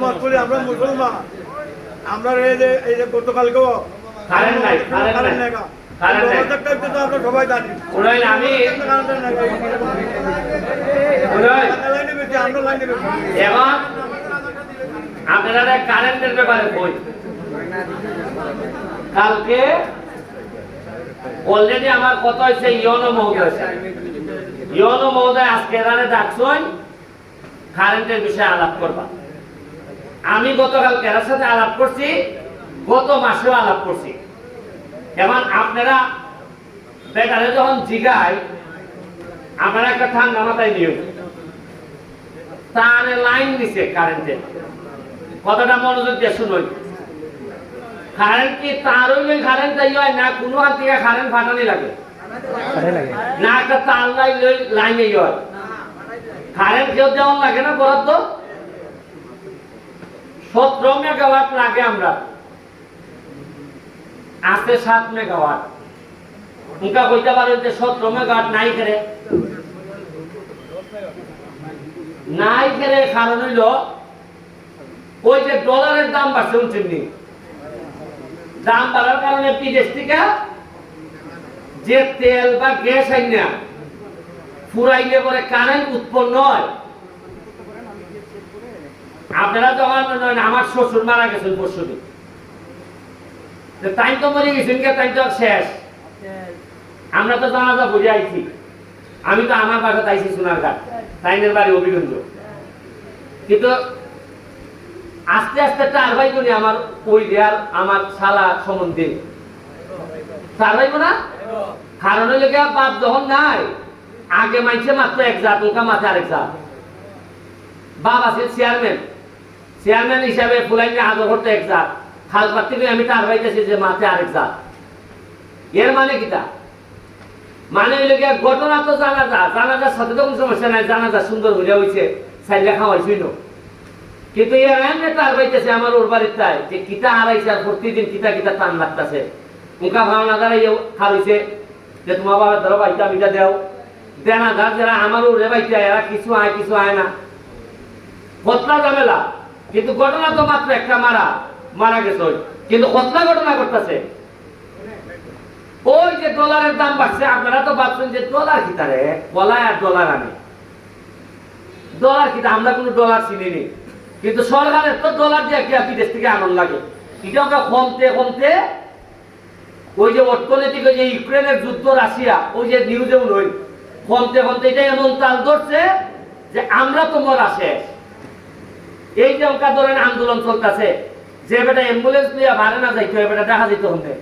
নমাজ পড়ি, আমরা মুসলমান। আমরা এই যে গতকালকেও কারেন্ট নাই, কারেন্ট নাই। তো আমরা সবাই জানি। আমি এখন আপনারা কারেন্টের ব্যাপারে বই কালকে অলরেডি আমার কথা হয়েছে ইয়নো মহোদয় আজকে এখানে ডাকছেন কারেন্টের বিষয়ে আলাপ করবা। আমি গতকাল এর সাথে আলাপ করছি, গত মাসেও আলাপ করছি। এখন আপনারা বেকারে যখন জিগায় আপনারা একটা ঠান্ডা মাথায় নিয়ে তার লাইন দিছে কারেন্টের, কথাটা মনোযোগ দিয়ে শুনুন। কারেন্ট কি তার হইলে কারেন্ট তাই হয় না, কোনো হাত থেকে কারেন্ট ফাটানি লাগে না, একটা তার লাইনে হয়। কারেন্ট কেউ যেমন লাগে না বরাদ্দ 17 মেগাওয়াট লাগে, আমরা আছে 7 মেগাওয়াট। উনকা কইতে পারেন যে 17 মেগাওয়াট নাই করে কারণ হইল ওই যে ডলারের দাম বাড়ছে, শুনছেন দাম বাড়ার কারণে বিদেশ থেকে যে তেল বা গ্যাস আইনা ফুরাইলে পরে কারেন্ট উৎপন্ন হয়। আপনারা যখন আমার শ্বশুর মারা গেছেন পরশুদিন, তাই তো মরে গেছেন, তাই তো শেষ। আমরা তো জানাজা বুঝে আইছি, আমি তো আমার বাসাতে আইছি সোনারঘাট, তাইনের বাড়ি অভিগঞ্জ। কিন্তু আস্তে আস্তে তার ভাই কোনি আমার ওই দেয়ার আমার শালা সম্বন্ধে তার ভাই না, কারণ হইলে বাপ যখন নাই আগে মাইছে মাত্র এক জাত, ওকা মাথে আরেক জাত। বাপ আছে চেয়ারম্যান হিসাবে ফুলাইনে আদর করতে এক জাত, খাল পাত্তি আমি তার ভাইতেছি যে মাথে আরেক জাত। এর মানে কিটা মানে হইলে ঘটনা তো জানাজার সাথে তো কোনো সমস্যা নাই, জানাজা সুন্দর হইয়া হয়েছে, সাইডে খাওয়াইছিল। কিন্তু এর এমনি তার বাইতেছে আমার ওর বাড়ির তাই যে কিতা হারাইছে, আর প্রতিদিন কিতা কিতা টান লাগতেছে। মুখা ভাবনা দ্বারা খাওয়াইছে যে তোমার বাবার ধরো বাইতা মিটা দেও দেনা ধার, যারা আমার ওরে বাইতে এরা কিছু আয় না, ঘটনা ঝামেলা। কিন্তু ঘটনা তো মাত্র একটা, মারা গেছে, কিন্তু ঘটনা ঘটনা করতেছে। ওই যে ডলারের দাম বাড়ছে, আপনারা তো ভাবছেন যে ডলার কিতা রে, কলা আর ডলার আনে, ডলার কিতা, আমরা কোনো ডলার চিনি। কিন্তু সরকারের তো ডলার দিয়ে কি বিদেশ থেকে আনন্দ লাগে। এটা আমরা কমতে ওই যে অর্থনৈতিক ওই যে ইউক্রেনের যুদ্ধ, রাশিয়া, ওই যে নিউজেও নই, কমতে এটা এমন তাল ধরছে যে আমরা তো মরা শেষ। এই যে ধরেন আন্দোলন চলতেছে, যে বেটা অ্যাম্বুলেন্স নিয়ে ভাড়া না যাইতে হয়, বেটা দেখা যেতে হবে